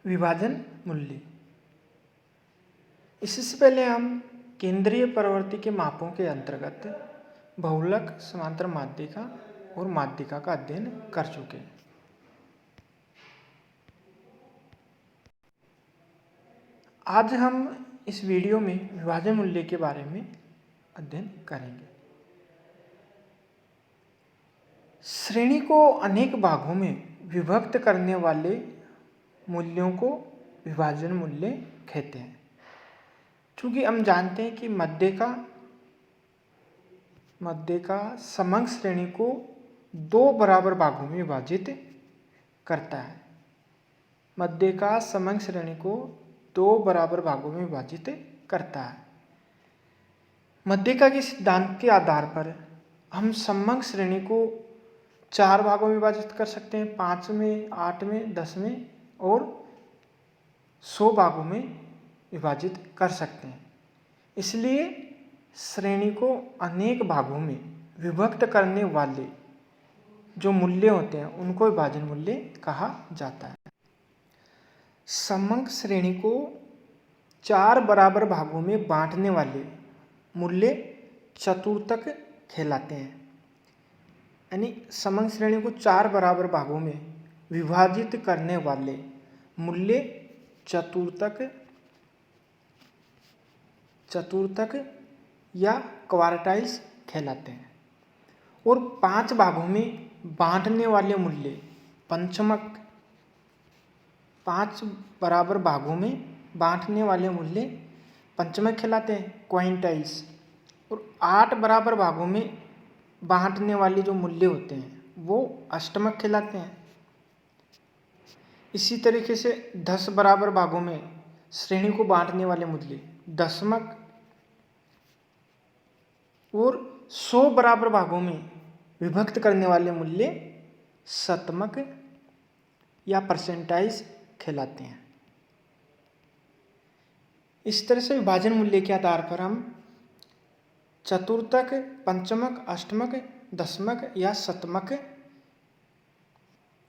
विभाजन मूल्य। इससे पहले हम केंद्रीय प्रवृत्ति के मापों के अंतर्गत बहुलक, समांतर माध्यिका और माध्यिका का अध्ययन कर चुके हैं। आज हम इस वीडियो में विभाजन मूल्य के बारे में अध्ययन करेंगे। श्रेणी को अनेक भागों में विभक्त करने वाले मूल्यों को विभाजन मूल्य कहते हैं। चूंकि हम जानते हैं कि मध्यिका समंक श्रेणी को दो बराबर भागों में विभाजित करता है। मध्यिका समंक श्रेणी को दो बराबर भागों में विभाजित करता है। मध्यिका के सिद्धांत के आधार पर हम समंक श्रेणी को 4 भागों में विभाजित कर सकते हैं, 5 में, 8 में, 10 में और 100 भागों में विभाजित कर सकते हैं। इसलिए श्रेणी को अनेक भागों में विभक्त करने वाले जो मूल्य होते हैं उनको विभाजन मूल्य कहा जाता है। समंक श्रेणी को 4 बराबर भागों में बांटने वाले मूल्य चतुर्थक कहलाते हैं। यानी समंक श्रेणी को 4 बराबर भागों में विभाजित करने वाले मूल्य चतुर्थक या क्वार्टाइल्स कहलाते हैं। और 5 भागों में बांटने वाले मूल्य पंचमक, 5 बराबर भागों में बांटने वाले मूल्य पंचमक कहलाते हैं, क्वाइंटाइल्स। और 8 बराबर भागों में बांटने वाले जो मूल्य होते हैं वो अष्टमक कहलाते हैं। इसी तरीके से 10 बराबर भागों में श्रेणी को बांटने वाले मूल्य दशमक और 100 बराबर भागों में विभक्त करने वाले मूल्य शतमक या परसेंटाइज कहलाते हैं। इस तरह से विभाजन मूल्य के आधार पर हम चतुर्थक, पंचमक, अष्टमक, दशमक या शतमक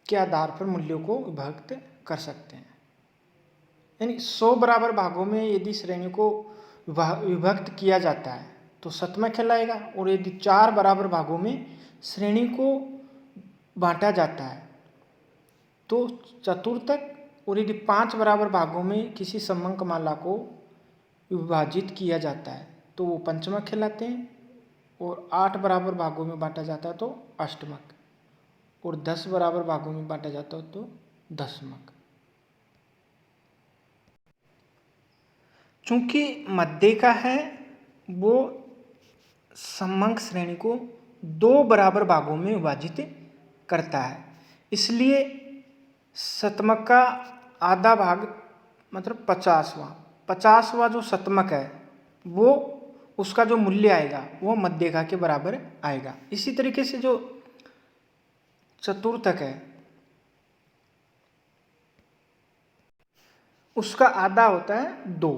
के आधार पर मूल्यों को विभक्त कर सकते हैं। यानी 100 बराबर भागों में यदि श्रेणी को विभक्त किया जाता है तो शतमक कहलाएगा। और यदि 4 बराबर भागों में श्रेणी को बांटा जाता है तो चतुर्थक। और यदि 5 बराबर भागों में किसी समंक माला को विभाजित किया जाता है तो वो पंचमक कहलाते हैं। और 8 बराबर भागों में बांटा जाता है तो अष्टमक, और 10 बराबर भागों में बांटा जाता है तो दशमक। चूंकि मध्यिका है वो समंक श्रेणी को 2 बराबर भागों में विभाजित करता है, इसलिए शतमक का आधा भाग मतलब 50वां जो शतमक है वो उसका जो मूल्य आएगा वो मध्यिका के बराबर आएगा। इसी तरीके से जो चतुर्थक है उसका आधा होता है 2,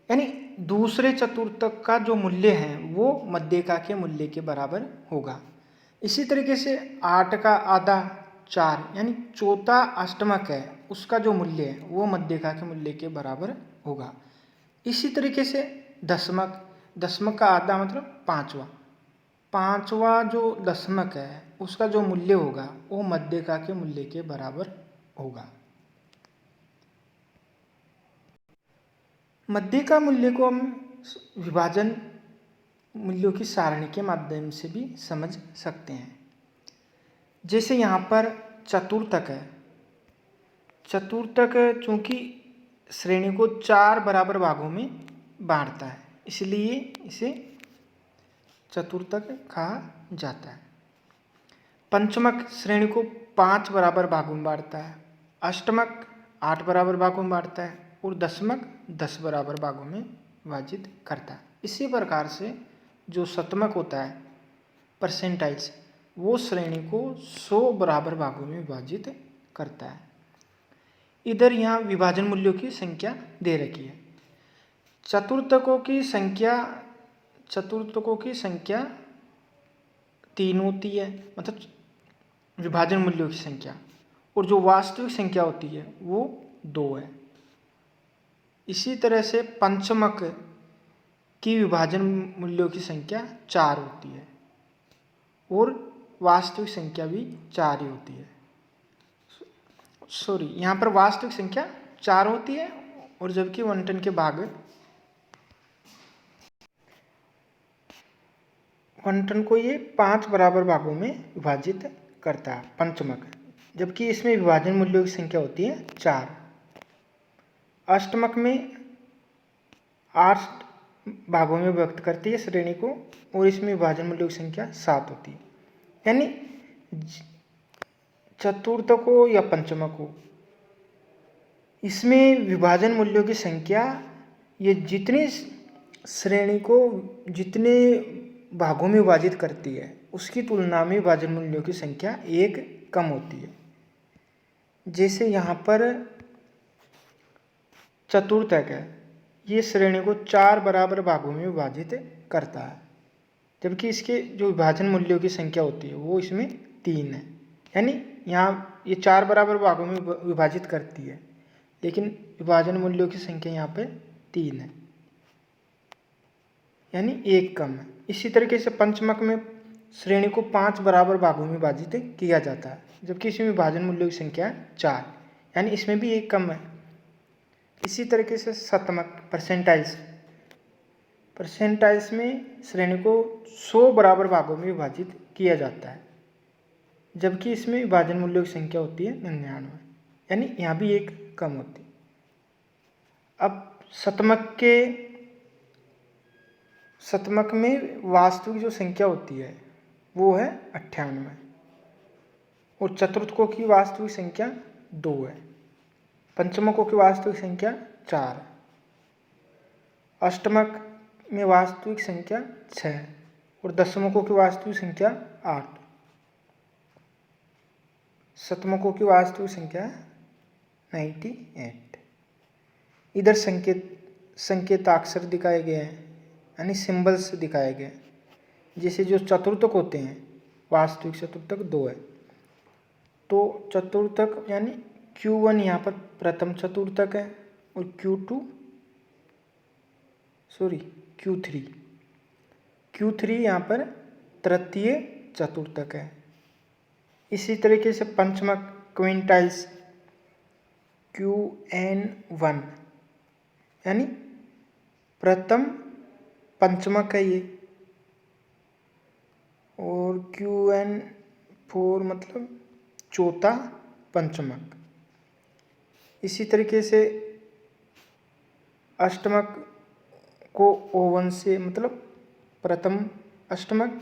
यानी दूसरे चतुर्थक का जो मूल्य है वो मध्यिका के मूल्य के बराबर होगा। इसी तरीके से 8 का आधा 4, यानी चौथा अष्टमक है उसका जो मूल्य है वो मध्यिका के मूल्य के बराबर होगा। इसी तरीके से दशमक का आधा मतलब 5वां जो दशमक है उसका जो मूल्य होगा वो मध्यिका के मूल्य के बराबर होगा। मध्यिका मूल्य को हम विभाजन मूल्यों की सारणी के माध्यम से भी समझ सकते हैं। जैसे यहाँ पर चतुर्थक है, चतुर्थक चूँकि श्रेणी को 4 बराबर भागों में बांटता है इसलिए इसे चतुर्थक कहा जाता है। पंचमक श्रेणी को 5 बराबर भागों में बांटता है, अष्टमक 8 बराबर भागों में बांटता है और दशमक 10 बराबर भागों में विभाजित करता है। इसी प्रकार से जो शतमक होता है परसेंटाइज वो श्रेणी को 100 बराबर भागों में विभाजित करता है। इधर यहाँ विभाजन मूल्यों की संख्या दे रखी है। चतुर्थकों की संख्या 3 होती है, मतलब विभाजन मूल्यों की संख्या, और जो वास्तविक संख्या होती है वो 2 है। इसी तरह से पंचमक की विभाजन मूल्यों की संख्या 4 होती है और वास्तविक संख्या भी 4 ही होती है। सॉरी, यहाँ पर वास्तविक संख्या 4 होती है और जबकि वनटन के भाग वनटन को ये 5 बराबर भागों में विभाजित करता है पंचमक, जबकि इसमें विभाजन मूल्यों की संख्या होती है 4। अष्टमक में 8 भागों में व्यक्त करती है श्रेणी को और इसमें विभाजन मूल्यों की संख्या 7 होती है। यानी चतुर्थ को या पंचमक को, इसमें विभाजन मूल्यों की संख्या ये जितनी श्रेणी को जितने भागों में विभाजित करती है उसकी तुलना में विभाजन मूल्यों की संख्या 1 कम होती है। जैसे यहाँ पर चतुर्थक है, ये श्रेणी को 4 बराबर भागों में विभाजित करता है, जबकि इसके जो विभाजन मूल्यों की संख्या होती है वो इसमें 3 है। यानी यहाँ ये 4 बराबर भागों में विभाजित करती है, लेकिन विभाजन मूल्यों की संख्या यहाँ पे 3 है, यानी 1 कम है। इसी तरीके से पंचमक में श्रेणी को 5 बराबर भागों में विभाजित किया जाता है, जबकि इसमें विभाजन मूल्यों की संख्या 4, यानी इसमें भी 1 कम है। इसी तरीके से सप्तमक परसेंटाइल्स में श्रेणी को 100 बराबर भागों में विभाजित किया जाता है, जबकि इसमें विभाजन मूल्यों की संख्या होती है 99, यानी यहाँ भी 1 कम होती है। अब शतमक में वास्तविक जो संख्या होती है वो है 98 और चतुर्थकों की वास्तविक संख्या 2 है। पंचमकों की वास्तविक संख्या 4 है। अष्टमक में वास्तविक संख्या 6 और दशमकों की वास्तविक संख्या 8। शतमकों की वास्तविक संख्या 98। इधर संकेताक्षर दिखाए गए हैं, यानी सिंबल्स दिखाए गए। जैसे जो चतुर्थक होते हैं, वास्तविक चतुर्थक 2 है, तो चतुर्थक यानी Q1 यहाँ पर प्रथम चतुर्थक है और Q3 यहाँ पर तृतीय चतुर्थक है। इसी तरीके से पंचमक क्विंटाइल्स Qn1 यानी प्रथम पंचमक है ये, और Qn4 मतलब चौथा पंचमक। इसी तरीके से अष्टमक को O1 से मतलब प्रथम अष्टमक,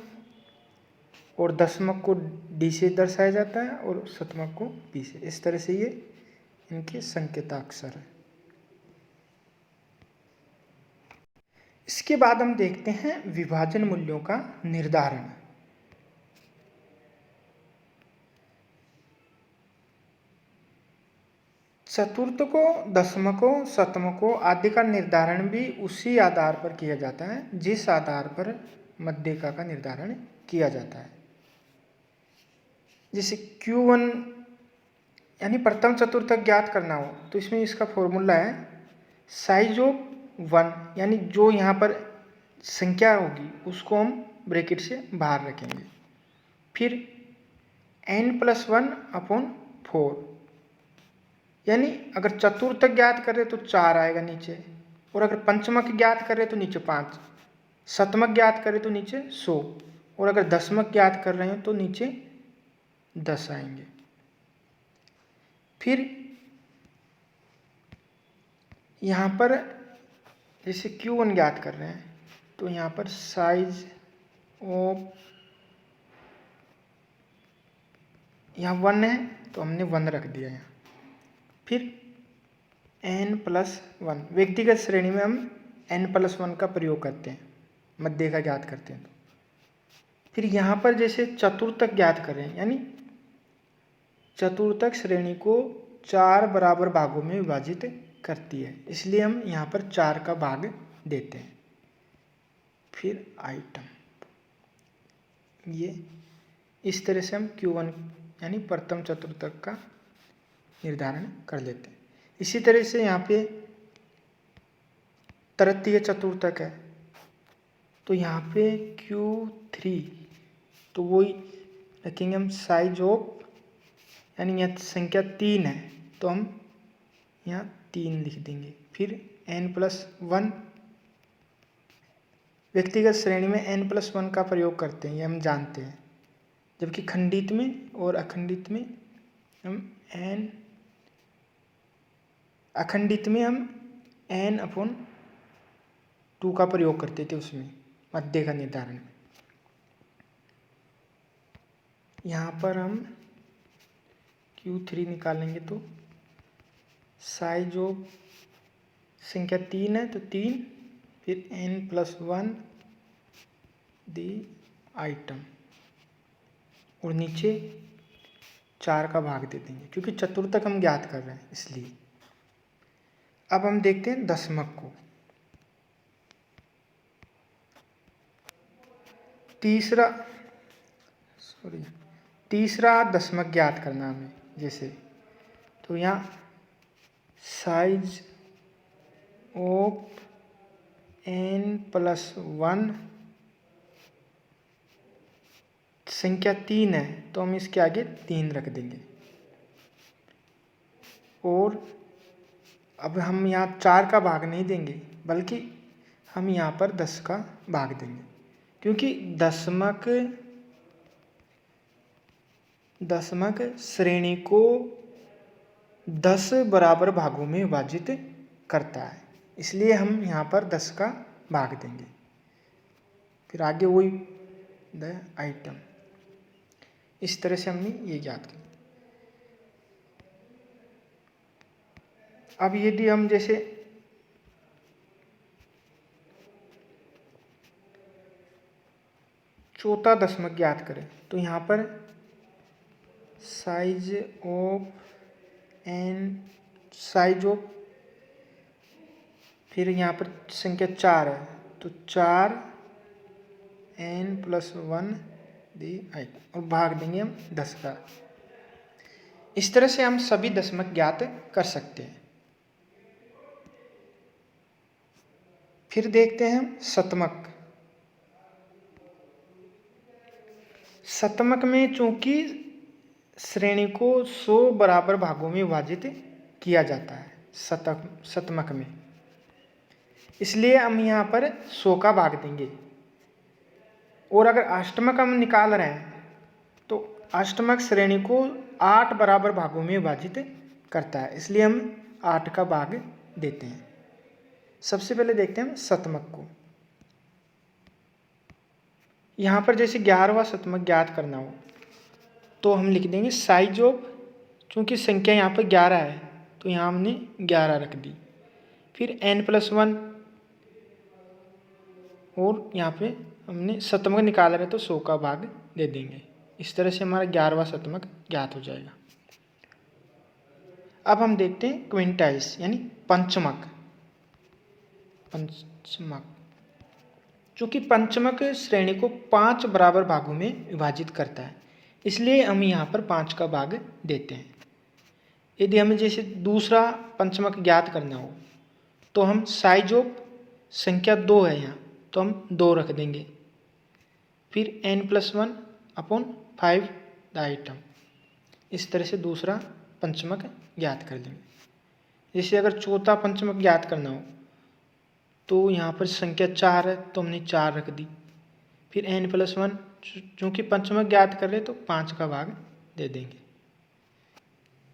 और दशमक को D से दर्शाया जाता है और शतमक को P से। इस तरह से ये इनके संकेताक्षर है। इसके बाद हम देखते हैं विभाजन मूल्यों का निर्धारण। चतुर्थकों, दशमकों, शतमकों आदि का निर्धारण भी उसी आधार पर किया जाता है जिस आधार पर मध्यिका का निर्धारण किया जाता है। जैसे Q1 यानी प्रथम चतुर्थक ज्ञात करना हो तो इसमें इसका फॉर्मूला है साइज ऑफ 1, यानी जो यहाँ पर संख्या होगी उसको हम ब्रैकेट से बाहर रखेंगे। फिर n+1/4, यानी अगर चतुर्थक ज्ञात करें तो 4 आएगा नीचे, और अगर पंचमक ज्ञात करें तो नीचे 5, शतमक ज्ञात करें तो नीचे 100, और अगर दशमक ज्ञात कर रहे हैं तो नीचे 10 आएंगे। फिर यहाँ पर जैसे Q1 ज्ञात कर रहे हैं तो यहाँ पर साइज ऑफ यहाँ 1 है तो हमने 1 रख दिया यहाँ। फिर n+1, व्यक्तिगत श्रेणी में हम n+1 का प्रयोग करते हैं, मध्य का ज्ञात करते हैं। तो फिर यहाँ पर जैसे चतुर्थक ज्ञात कर रहे हैं, यानी चतुर्थक श्रेणी को 4 बराबर भागों में विभाजित करती है, इसलिए हम यहाँ पर 4 का भाग देते हैं। फिर आइटम, ये इस तरह से हम Q1 यानी प्रथम चतुर्थक का निर्धारण कर लेते हैं। इसी तरह से यहाँ पे तृतीय चतुर्थक है, तो यहाँ पे Q3, तो वही रखेंगे हम साइज ऑफ, यानी यहाँ संख्या 3 है तो हम यहाँ 3 लिख देंगे। फिर n+1, व्यक्तिगत श्रेणी में n+1 का प्रयोग करते हैं, ये हम जानते हैं, जबकि खंडित में और अखंडित में हम अखंडित में हम n/2 का प्रयोग करते थे उसमें मध्य का निर्धारण। यहाँ पर हम Q3 निकालेंगे तो साइज ऑफ संख्या 3 है तो 3, फिर n+1 दी आइटम, और नीचे 4 का भाग दे देंगे क्योंकि चतुर्थक हम ज्ञात कर रहे हैं इसलिए। अब हम देखते हैं दशमक को। तीसरा दशमक ज्ञात करना हमें, जैसे तो यहाँ साइज ऑफ n+1 संख्या 3 है तो हम इसके आगे 3 रख देंगे, और अब हम यहाँ 4 का भाग नहीं देंगे बल्कि हम यहाँ पर 10 का भाग देंगे, क्योंकि दशमक श्रेणी को 10 बराबर भागों में विभाजित करता है, इसलिए हम यहाँ पर 10 का भाग देंगे। फिर आगे वही द आइटम, इस तरह से हमने ये ज्ञात किया। अब यदि हम जैसे चौथा दशमक ज्ञात करें तो यहाँ पर साइज ऑफ फिर यहाँ पर संख्या 4 है तो 4 n+1 दी आइटम, और भाग देंगे हम 10 का। इस तरह से हम सभी दशमक ज्ञात कर सकते हैं। फिर देखते हैं हम शतमक। शतमक में चूंकि श्रेणी को 100 बराबर भागों में विभाजित किया जाता है शतमक में, इसलिए हम यहाँ पर 100 का भाग देंगे। और अगर अष्टमक हम निकाल रहे हैं तो अष्टमक श्रेणी को 8 बराबर भागों में विभाजित करता है, इसलिए हम 8 का भाग देते हैं। सबसे पहले देखते हैं शतमक को। यहाँ पर जैसे 11वां शतमक ज्ञात करना हो तो हम लिख देंगे साइज ऑफ, चूँकि संख्या यहाँ पर 11 है तो यहाँ हमने 11 रख दी, फिर n+1, और यहाँ पे हमने शतमक निकाल रहे तो 100 का भाग दे देंगे। इस तरह से हमारा 11वां शतमक ज्ञात हो जाएगा। अब हम देखते हैं क्विंटाइल्स यानी पंचमक। चूँकि पंचमक श्रेणी को 5 बराबर भागों में विभाजित करता है, इसलिए हम यहाँ पर 5 का भाग देते हैं। यदि हमें जैसे दूसरा पंचमक ज्ञात करना हो तो हम साइज ऑफ संख्या 2 है यहाँ तो हम 2 रख देंगे, फिर n+1/5 द आइटम। इस तरह से दूसरा पंचमक ज्ञात कर लेंगे। जैसे अगर चौथा पंचमक ज्ञात करना हो तो यहाँ पर संख्या 4 है तो हमने 4 रख दी, फिर n+1, चूँकि पंचमक ज्ञात कर रहे तो 5 का भाग दे देंगे।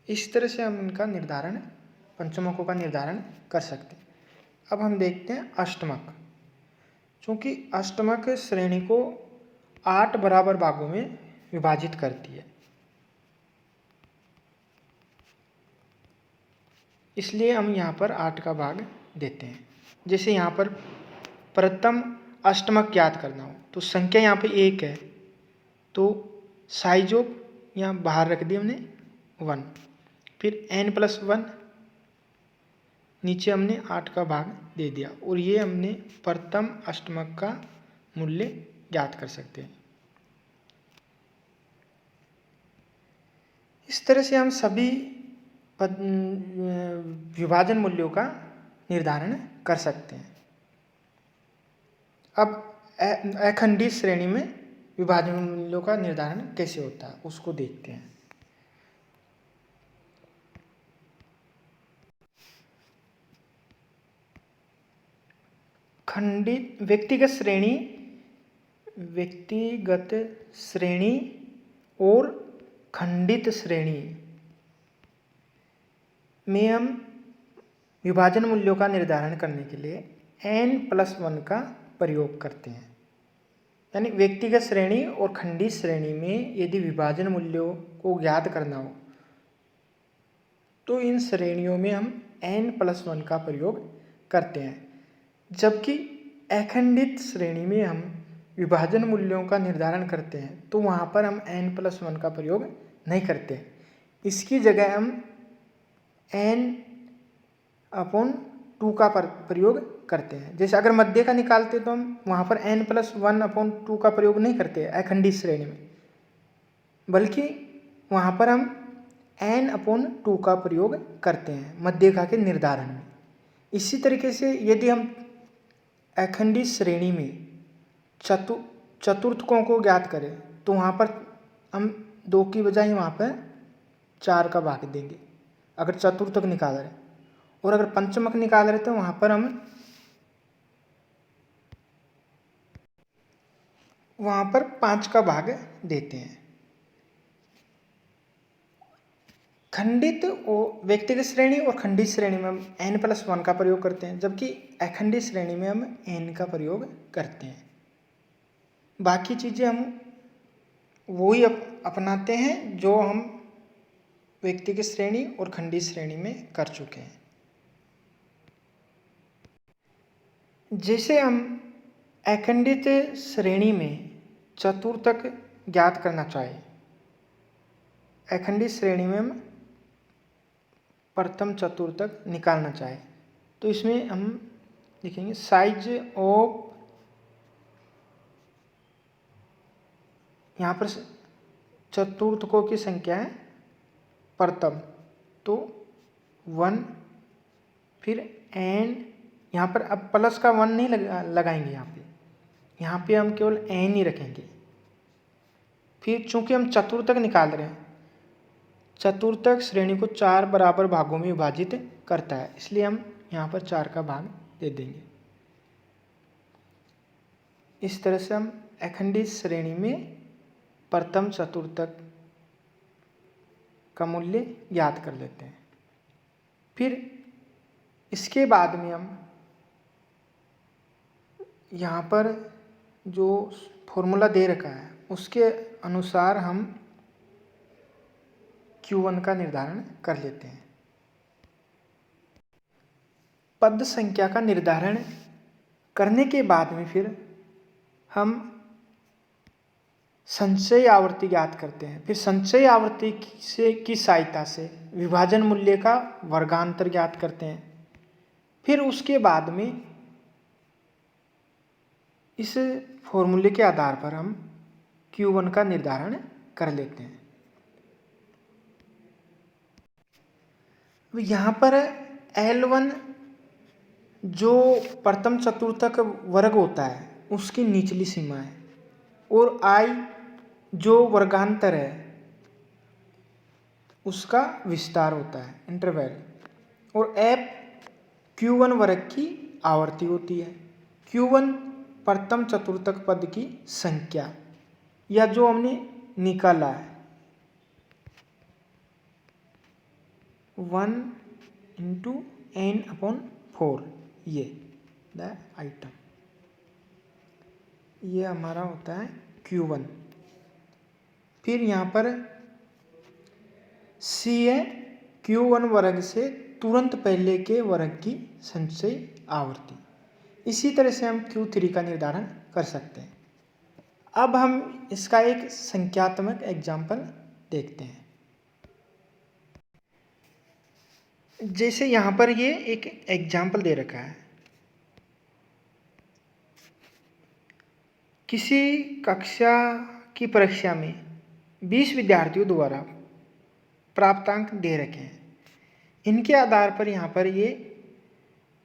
इस तरह से हम इनका निर्धारण, पंचमकों का निर्धारण कर सकते हैं। अब हम देखते हैं अष्टमक। चूँकि अष्टमक श्रेणी को 8 बराबर भागों में विभाजित करती है, इसलिए हम यहाँ पर 8 का भाग देते हैं। जैसे यहाँ पर प्रथम अष्टमक ज्ञात करना हो तो संख्या यहाँ पे 1 है तो साइज ऑफ यहाँ बाहर रख दी हमने 1, फिर n+1, नीचे हमने 8 का भाग दे दिया, और ये हमने प्रथम अष्टमक का मूल्य ज्ञात कर सकते हैं। इस तरह से हम सभी विभाजन मूल्यों का निर्धारण कर सकते हैं। अब अखंडित श्रेणी में विभाजन मूल्यों का निर्धारण कैसे होता है उसको देखते हैं। खंडित व्यक्तिगत श्रेणी और खंडित श्रेणी में हम विभाजन मूल्यों का निर्धारण करने के लिए n+1 का प्रयोग करते हैं। यानी व्यक्तिगत श्रेणी और खंडित श्रेणी में यदि विभाजन मूल्यों को ज्ञात करना हो तो इन श्रेणियों में हम n+1 का प्रयोग करते हैं, जबकि अखंडित श्रेणी में हम विभाजन मूल्यों का निर्धारण करते हैं तो वहाँ पर हम n+1 का प्रयोग नहीं करते। इसकी जगह हम n/2 का प्रयोग करते हैं। जैसे अगर मध्य का निकालते तो हम वहाँ पर n+1/2 का प्रयोग नहीं करते अखंडित श्रेणी में, बल्कि वहाँ पर हम n/2 का प्रयोग करते हैं मध्यिका के निर्धारण में। इसी तरीके से यदि हम अखंडित श्रेणी में चतुर्थकों को ज्ञात करें तो वहाँ पर हम 2 की बजाय वहाँ पर 4 का भाग देंगे अगर चतुर्थक निकाल रहे, और अगर पंचमक निकाल रहे तो वहाँ पर हम वहाँ पर 5 का भाग देते हैं। खंडित और व्यक्तिगत श्रेणी और खंडित श्रेणी में हम n+1 का प्रयोग करते हैं, जबकि अखंडित श्रेणी में हम n का प्रयोग करते हैं। बाकी चीज़ें हम वही अपनाते हैं जो हम व्यक्तिगत श्रेणी और खंडित श्रेणी में कर चुके हैं। जैसे हम अखंडित श्रेणी में चतुर्थक ज्ञात करना चाहें, अखंडित श्रेणी में हम प्रथम चतुर्थक निकालना चाहें तो इसमें हम लिखेंगे साइज ऑफ, यहाँ पर चतुर्थकों की संख्या है प्रथम तो 1, फिर n, यहाँ पर अब प्लस का 1 नहीं लगाएंगे, यहाँ पे हम केवल n ही रखेंगे। फिर चूंकि हम चतुर्थक निकाल रहे हैं, चतुर्थक श्रेणी को 4 बराबर भागों में विभाजित करता है, इसलिए हम यहाँ पर 4 का भाग दे देंगे। इस तरह से हम अखंडित श्रेणी में प्रथम चतुर्थक का मूल्य ज्ञात कर लेते हैं। फिर इसके बाद में हम यहाँ पर जो फॉर्मूला दे रखा है उसके अनुसार हम Q1 का निर्धारण कर लेते हैं। पद संख्या का निर्धारण करने के बाद में फिर हम संचयी आवर्ती ज्ञात करते हैं। फिर संचयी आवर्ती की सहायता से विभाजन मूल्य का वर्गांतर ज्ञात करते हैं। फिर उसके बाद में इस फॉर्मूले के आधार पर हम Q1 का निर्धारण कर लेते हैं। यहाँ पर L1 जो प्रथम चतुर्थक वर्ग होता है उसकी निचली सीमा है, और I जो वर्गांतर है उसका विस्तार होता है, इंटरवल, और F Q1 वर्ग की आवर्ती होती है। Q1 प्रथम चतुर्थक पद की संख्या या जो हमने निकाला है 1 × n/4, ये द आइटम, ये हमारा होता है Q1। फिर यहाँ पर C है Q1 वर्ग से तुरंत पहले के वर्ग की संचयी आवर्ती। इसी तरह से हम Q3 का निर्धारण कर सकते हैं। अब हम इसका एक संख्यात्मक एग्जाम्पल देखते हैं। जैसे यहाँ पर ये एक एग्जाम्पल दे रखा है, किसी कक्षा की परीक्षा में 20 विद्यार्थियों द्वारा प्राप्तांक दे रखे हैं। इनके आधार पर यहाँ पर ये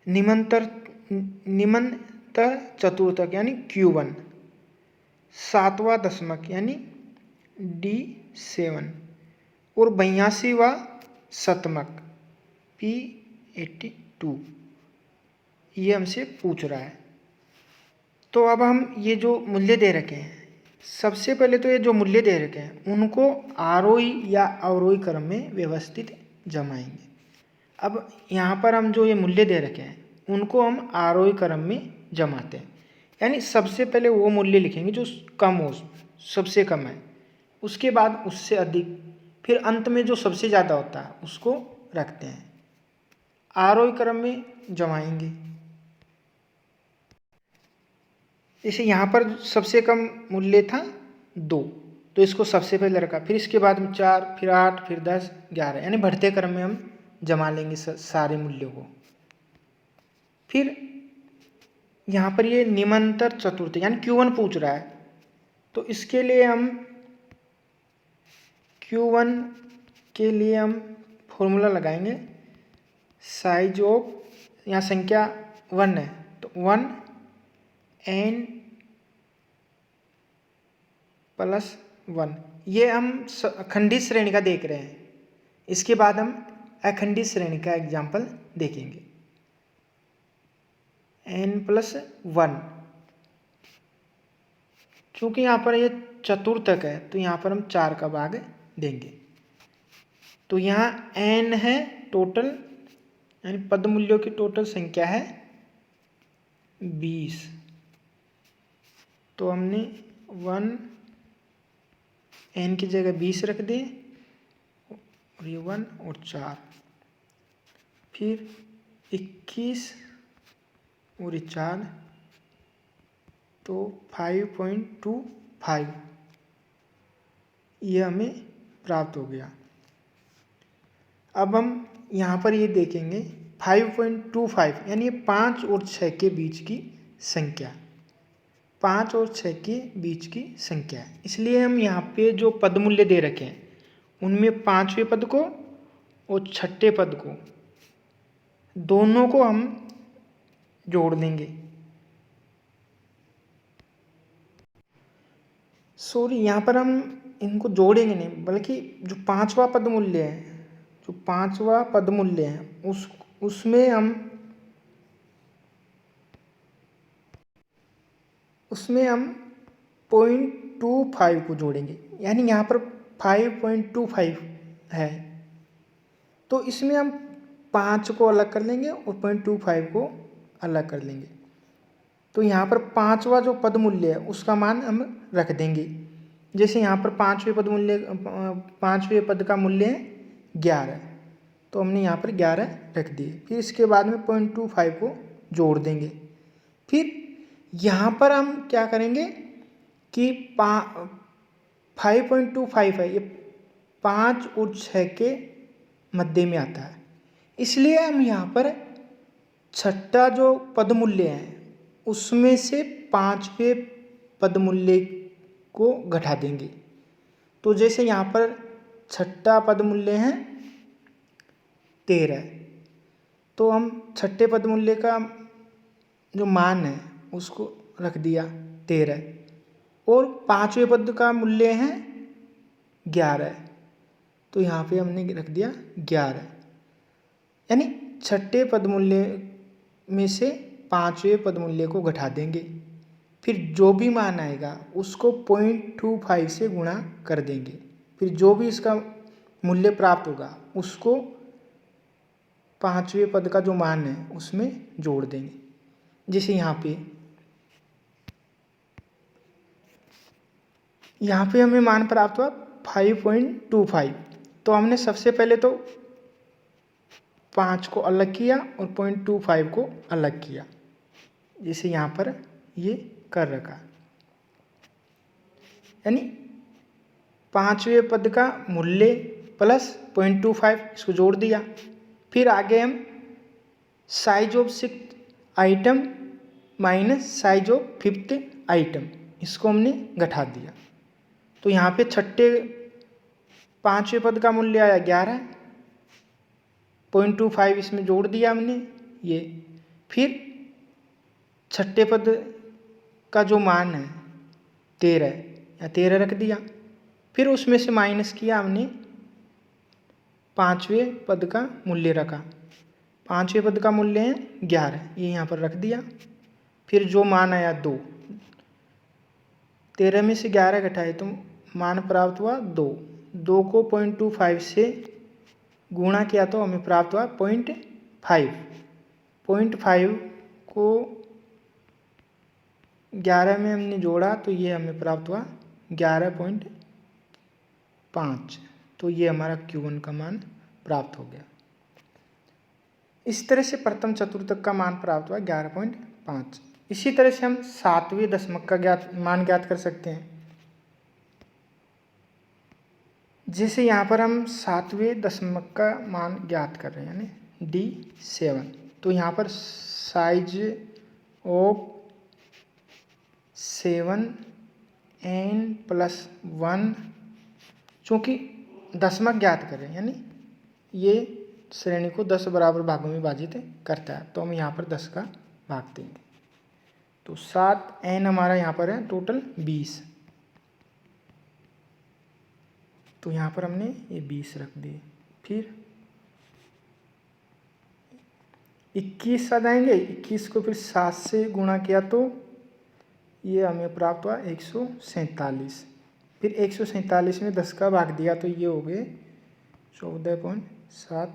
निमंतर चतुर्थक यानी Q1, सातवां दशमक यानी D7 और 82वां शतमक P82 ये हमसे पूछ रहा है। तो अब हम ये जो मूल्य दे रखे हैं, सबसे पहले तो ये जो मूल्य दे रखे हैं उनको आरोही या अवरोही क्रम में व्यवस्थित जमाएंगे। अब यहाँ पर हम जो ये मूल्य दे रखे हैं उनको हम आरोही क्रम में जमाते हैं, यानी सबसे पहले वो मूल्य लिखेंगे जो कम हो, सबसे कम है, उसके बाद उससे अधिक, फिर अंत में जो सबसे ज़्यादा होता है उसको रखते हैं, आरोही क्रम में जमाएंगे। जैसे यहाँ पर सबसे कम मूल्य था 2, तो इसको सबसे पहले रखा, फिर इसके बाद में 4, फिर 8, फिर 10, 11, यानी बढ़ते क्रम में हम जमा लेंगे सारे मूल्यों को। फिर यहाँ पर ये निमंतर चतुर्थ यानी Q1 पूछ रहा है, तो इसके लिए हम Q1 के लिए हम फॉर्मूला लगाएंगे साइज ऑफ, यहाँ संख्या 1 है तो 1 n प्लस 1, ये हम अखंडित श्रेणी का देख रहे हैं। इसके बाद हम अखंडित श्रेणी का एग्जाम्पल देखेंगे। n+1, क्योंकि यहाँ पर ये चतुर्थक है तो यहाँ पर हम 4 का भाग देंगे। तो यहाँ n है टोटल, यानी पद मूल्यों की टोटल संख्या है 20, तो हमने 1 n की जगह 20 रख दिए और ये 1 और 4, फिर 21 और 4, तो 5.25 ये हमें प्राप्त हो गया। अब हम यहाँ पर ये देखेंगे 5.25 यानी ये 5 और 6 के बीच की संख्या, 5 और 6 के बीच की संख्या है, इसलिए हम यहाँ पे जो पद मूल्य दे रखे हैं उनमें 5वें पद को और 6ठे पद को दोनों को हम जोड़ देंगे। सॉरी, यहाँ पर हम इनको जोड़ेंगे नहीं, बल्कि जो 5वां पद मूल्य है, जो 5वां पद मूल्य है उसमें हम 0.25 को जोड़ेंगे, यानी यहाँ पर 5.25 है तो इसमें हम 5 को अलग कर लेंगे और 0.25 को अलग कर लेंगे। तो यहाँ पर 5वां जो पद मूल्य है उसका मान हम रख देंगे। जैसे यहाँ पर 5वें पद का मूल्य है 11, तो हमने यहाँ पर 11 रख दिए, फिर इसके बाद में 0.25 को जोड़ देंगे। फिर यहाँ पर हम क्या करेंगे कि 5.25 है, ये 5 और 6 के मध्य में आता है, इसलिए हम यहाँ पर छठा जो पद मूल्य है उसमें से 5वें पद मूल्य को घटा देंगे। तो जैसे यहाँ पर छठा पद मूल्य है 13, तो हम छठे पद मूल्य का जो मान है उसको रख दिया 13, और 5वें पद का मूल्य है 11, तो यहाँ पे हमने रख दिया 11, यानी छठे पद मूल्य में से 5वें पद मूल्य को घटा देंगे, फिर जो भी मान आएगा उसको 0.25 से गुणा कर देंगे, फिर जो भी इसका मूल्य प्राप्त होगा उसको 5वें पद का जो मान है उसमें जोड़ देंगे। जैसे यहाँ पे हमें मान प्राप्त हुआ 5.25, तो हमने सबसे पहले तो 5 को अलग किया और 0.25 को अलग किया, जैसे यहाँ पर ये कर रखा, यानी 5वें पद का मूल्य प्लस 0.25 इसको जोड़ दिया। फिर आगे हम size of 6th item minus size of 5th item, इसको हमने घटा दिया। तो यहाँ पे 5वें पद का मूल्य आया 11, 0.25 इसमें जोड़ दिया हमने ये, फिर छठे पद का जो मान है 13 या 13 रख दिया, फिर उसमें से माइनस किया हमने पाँचवें पद का मूल्य रखा। पाँचवें पद का मूल्य है 11, ये यहाँ पर रख दिया। फिर जो मान आया 2, 13 में से 11 घटाए तो मान प्राप्त हुआ 2। 2 को 0.25 से गुणा किया तो हमें प्राप्त हुआ 0.5। 0.5 को 11 में हमने जोड़ा तो ये हमें प्राप्त हुआ 11.5। तो ये हमारा Q1 का मान प्राप्त हो गया। इस तरह से प्रथम चतुर्थक का मान प्राप्त हुआ 11.5। इसी तरह से हम सातवें दशमक का मान ज्ञात कर सकते हैं। जैसे यहाँ पर हम सातवें दशमक का मान ज्ञात कर रहे हैं यानी D7, तो यहाँ पर साइज ऑफ 7n+1, चूँकि दशमक ज्ञात कर रहे हैं यानी ये श्रेणी को 10 बराबर भागों में विभाजित करता है, तो हम यहाँ पर 10 का भाग देंगे। तो 7n हमारा यहाँ पर है टोटल 20, तो यहाँ पर हमने ये 20 रख दिए। फिर 21 आ जाएंगे, 21 को फिर 7 से गुणा किया तो ये हमें प्राप्त हुआ 147। फिर 147 में 10 का भाग दिया तो ये हो गए 14.7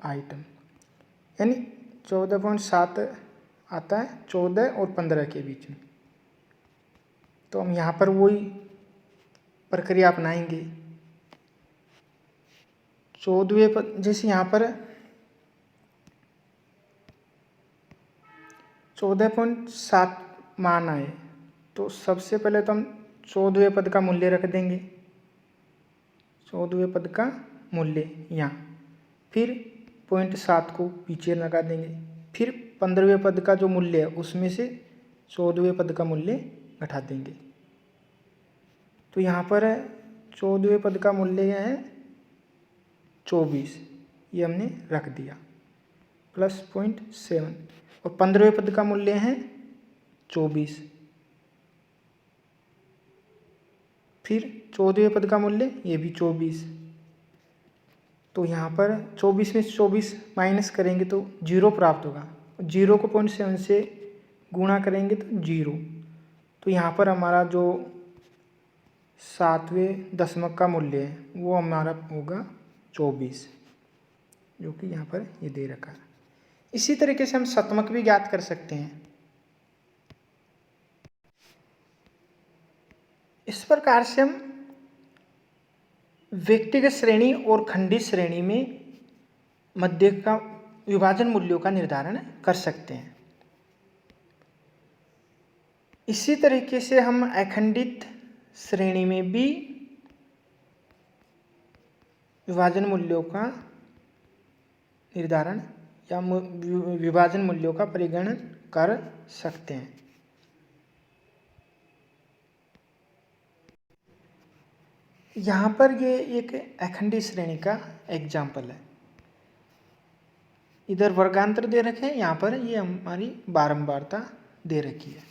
आइटम, यानी 14.7 आता है 14 और 15 के बीच में। तो हम यहाँ पर वही प्रक्रिया अपनाएंगे। 14वें पद, जैसे यहाँ पर 14.7 मान आए तो सबसे पहले तो हम 14वें पद का मूल्य रख देंगे, 14वें पद का मूल्य यहाँ, फिर 0.7 को पीछे लगा देंगे, फिर 15वें पद का जो मूल्य है उसमें से 14वें पद का मूल्य घटा देंगे। तो यहाँ पर 14वें पद का मूल्य है 24, ये हमने रख दिया प्लस 0.7, और 15वें पद का मूल्य है 24, फिर 14वें पद का मूल्य ये भी 24। तो यहाँ पर 24 में 24 माइनस करेंगे तो 0 प्राप्त होगा, 0 को 0.7 से गुणा करेंगे तो 0। तो यहाँ पर हमारा जो सातवें दशमक का मूल्य है वो हमारा होगा 24, जो कि यहाँ पर ये दे रखा है। इसी तरीके से हम शतमक भी ज्ञात कर सकते हैं। इस प्रकार से हम व्यक्तिगत श्रेणी और खंडित श्रेणी में मध्य का विभाजन मूल्यों का निर्धारण कर सकते हैं। इसी तरीके से हम अखंडित श्रेणी में भी विभाजन मूल्यों का निर्धारण या विभाजन मूल्यों का परिगणन कर सकते हैं। यहाँ पर ये एक अखंडित श्रेणी का एग्जाम्पल है। इधर वर्गांतर दे रखे हैं, यहाँ पर ये हमारी बारंबारता दे रखी है।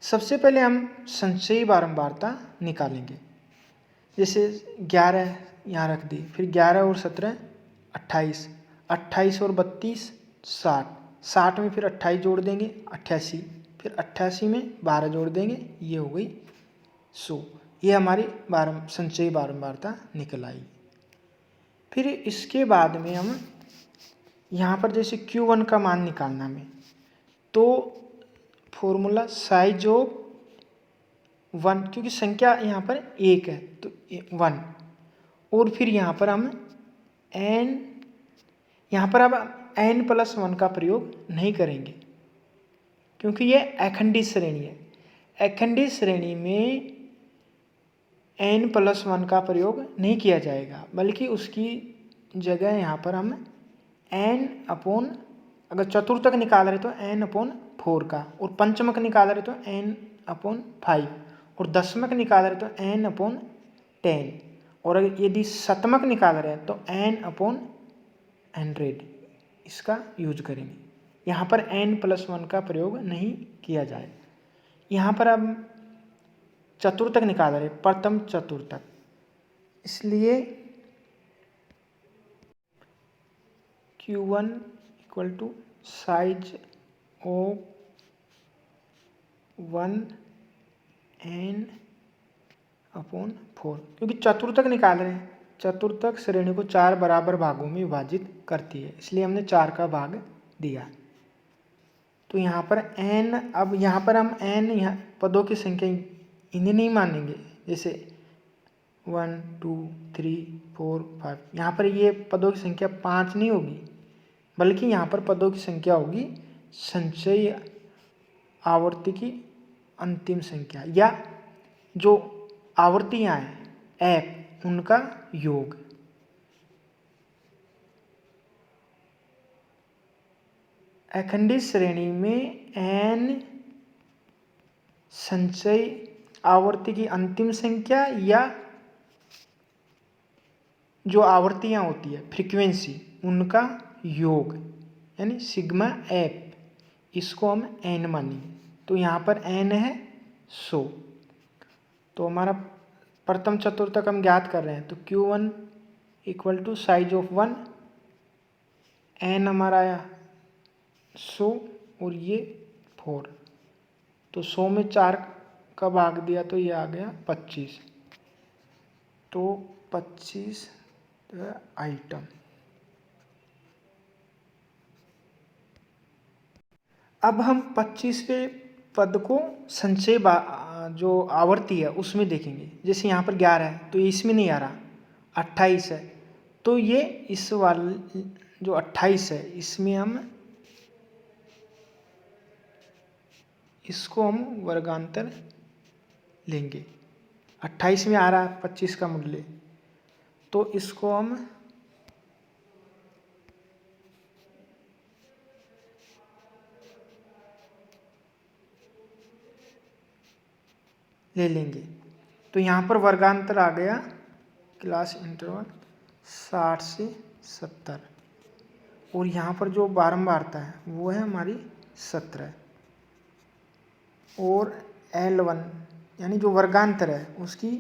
सबसे पहले हम संचयी बारंबारता निकालेंगे। जैसे 11 यहाँ रख दी, फिर 11 और 17 28, 28 और 32 60, 60 में फिर 28 जोड़ देंगे 88, फिर 88 में 12 जोड़ देंगे, ये हो गई 100। ये हमारी संचयी बारंबारता निकल आई। फिर इसके बाद में हम यहाँ पर जैसे Q1 का मान निकालना में, तो फॉर्मूला साइज ऑफ 1, क्योंकि संख्या यहाँ पर 1 है तो 1, और फिर यहाँ पर हम n, यहाँ पर अब n+1 का प्रयोग नहीं करेंगे क्योंकि ये अखंडित श्रेणी है। अखंडित श्रेणी में n+1 का प्रयोग नहीं किया जाएगा, बल्कि उसकी जगह यहाँ पर हम अगर चतुर्थक निकाल रहे तो n/4 का, और पंचमक निकाल रहे तो n/5, और दशमक निकाल रहे तो n/10, और अगर यदि शतमक निकाल रहे हैं तो n/10 100 इसका यूज करेंगे। यहाँ पर n+1 का प्रयोग नहीं किया जाए। यहाँ पर अब चतुर्थक निकाल रहे, प्रथम चतुर्थक, इसलिए Q1 equal to size of 1n/4, क्योंकि चतुर्थक निकाल रहे हैं। चतुर्थक श्रेणी को 4 बराबर भागों में विभाजित करती है, इसलिए हमने 4 का भाग दिया। तो यहाँ पर n, अब यहाँ पर हम n यहाँ पदों की संख्या इन्हें नहीं मानेंगे, जैसे 1 2 3 4 5, यहाँ पर ये पदों की संख्या 5 नहीं होगी, बल्कि यहाँ पर पदों की संख्या होगी संचयी आवर्ती की अंतिम संख्या, या जो आवर्तियाँ हैं f उनका योग। अखंडित श्रेणी में n संचयी आवर्ती की अंतिम संख्या या जो आवर्तियाँ होती है फ्रीक्वेंसी उनका योग, यानी सिग्मा f, इसको हम n मानेंगे। तो यहाँ पर n है 100। तो हमारा प्रथम चतुर्थक हम ज्ञात कर रहे हैं, तो Q1 equal to size of 1, n हमारा आया 100 और ये 4, तो 100 में 4 का भाग दिया तो ये आ गया 25, तो 25 आइटम। अब हम 25वें पद को संचय जो आवर्ती है उसमें देखेंगे। जैसे यहाँ पर 11 है तो ये इसमें नहीं आ रहा, 28 है तो ये इस वाले जो 28 है इसमें हम इसको हम वर्गांतर लेंगे। 28 में आ रहा है 25 का मूल्य, तो इसको हम ले लेंगे। तो यहाँ पर वर्गांतर आ गया क्लास इंटरवल 60 से 70, और यहाँ पर जो बारंबारता है वो है हमारी 17, और L1 यानी जो वर्गांतर है उसकी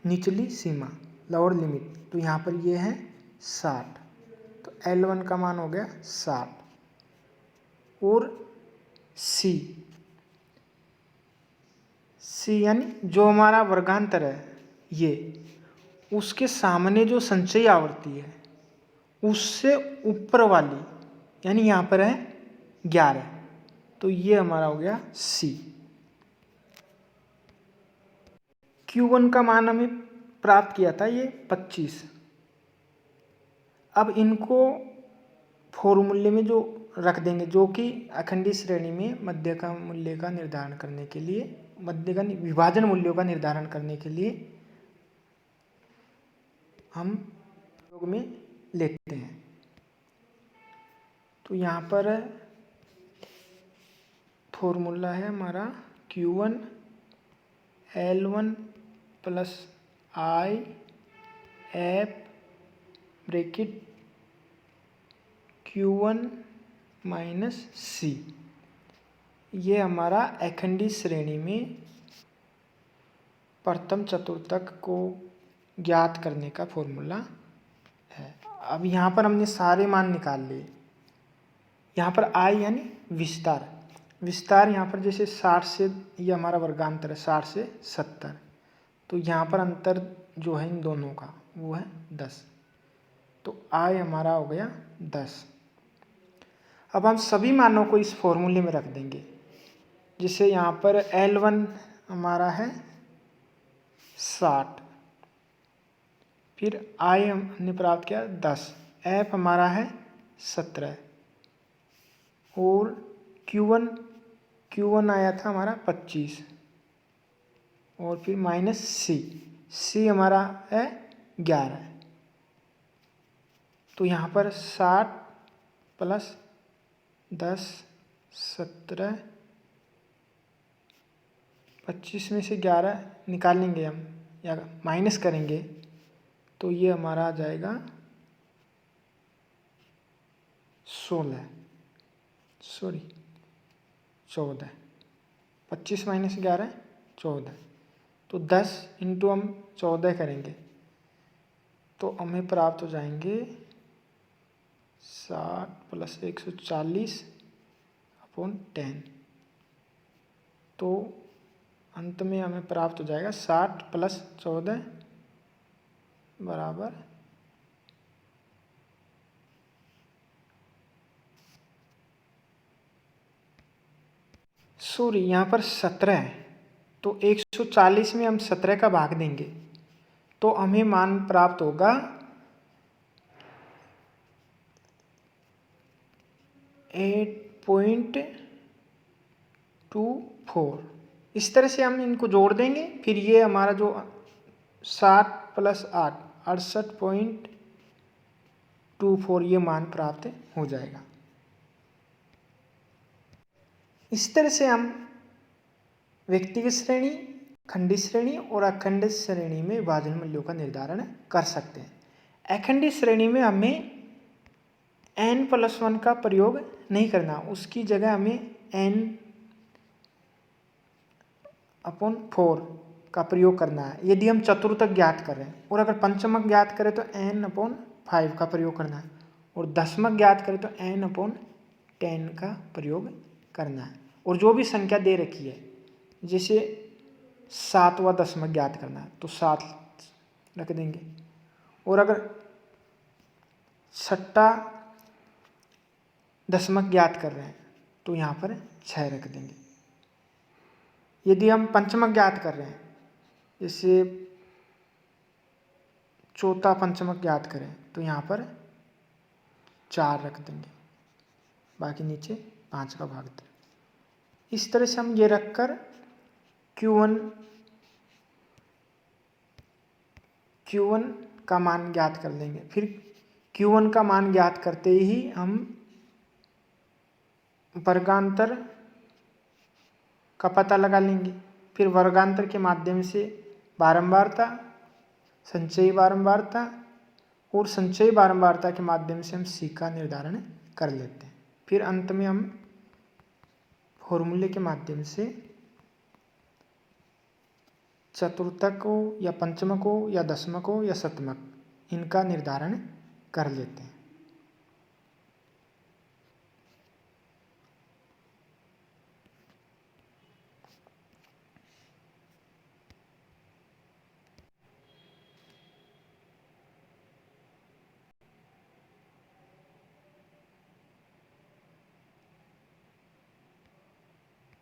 निचली सीमा लोअर लिमिट, तो यहाँ पर ये है 60, तो L1 का मान हो गया 60। और C यानी जो हमारा वर्गांतर है ये, उसके सामने जो संचयी आवर्ती है उससे ऊपर वाली, यानी यहाँ पर है 11, तो ये हमारा हो गया C। Q1 का मान हमें प्राप्त किया था ये 25। अब इनको फॉर्मूले में जो रख देंगे, जो कि अखंडित श्रेणी में मध्य का मूल्य का निर्धारण करने के लिए, मध्य का विभाजन मूल्यों का निर्धारण करने के लिए हम उपयोग में लेते हैं। तो यहाँ पर फॉर्मूला है हमारा Q1 L1 plus I F bracket Q1 minus C। ये हमारा अखंडित श्रेणी में प्रथम चतुर्थक को ज्ञात करने का फॉर्मूला है। अब यहाँ पर हमने सारे मान निकाल लिए। यहाँ पर I यानी विस्तार यहाँ पर जैसे 60 से, ये हमारा वर्गांतर है 60 से 70, तो यहाँ पर अंतर जो है इन दोनों का वो है 10, तो I हमारा हो गया 10। अब हम सभी मानों को इस फॉर्मूले में रख देंगे। जिससे यहाँ पर L1 हमारा है 60, फिर I हमने प्राप्त किया 10, F हमारा है 17, और Q1 आया था हमारा 25, और फिर माइनस C हमारा है 11। तो यहाँ पर 60 प्लस 10 17, 25 में से 11 निकालेंगे हम या माइनस करेंगे, तो ये हमारा आ जाएगा 14, 25 माइनस 11 14। तो 10 इंटू हम 14 करेंगे तो हमें प्राप्त हो जाएंगे 60 प्लस 140 अपॉन 10। तो अंत में हमें प्राप्त हो जाएगा 60 प्लस 14 बराबर 17। यहाँ पर 17 है तो 140 में हम 17 का भाग देंगे तो हमें मान प्राप्त होगा 8.24। इस तरह से हम इनको जोड़ देंगे, फिर ये हमारा जो 60 प्लस 8 68.24 ये मान प्राप्त हो जाएगा। इस तरह से हम व्यक्तिगत श्रेणी, खंडित श्रेणी और अखंडित श्रेणी में विभाजन मूल्यों का निर्धारण कर सकते हैं। अखंडित श्रेणी में हमें n+1 का प्रयोग नहीं करना, उसकी जगह हमें n/4 का प्रयोग करना है यदि हम चतुर्थक ज्ञात कर रहे हैं, और अगर पंचमक ज्ञात करें तो n/5 का प्रयोग करना है, और दशमक ज्ञात करें तो n/10 का प्रयोग करना है। और जो भी संख्या दे रखी है, जैसे 7वां दशमक ज्ञात करना है तो 7 रख देंगे, और अगर 6ठा दशमक ज्ञात कर रहे हैं तो यहाँ पर 6 रख देंगे। यदि हम पंचमक ज्ञात कर रहे हैं, जैसे 4था पंचमक ज्ञात करें तो यहाँ पर 4 रख देंगे, बाकी नीचे 5 का भाग दें। इस तरह से हम ये रखकर Q1 का मान ज्ञात कर लेंगे। फिर Q1 का मान ज्ञात करते ही हम वर्गांतर का पता लगा लेंगे। फिर वर्गांतर के माध्यम से बारंबारता, संचयी बारंबारता और संचयी बारंबारता के माध्यम से हम C का निर्धारण कर लेते हैं। फिर अंत में हम फॉर्मूले के माध्यम से चतुर्थक हो या पंचमक हो या दशमक हो या शतमक, इनका निर्धारण कर लेते हैं।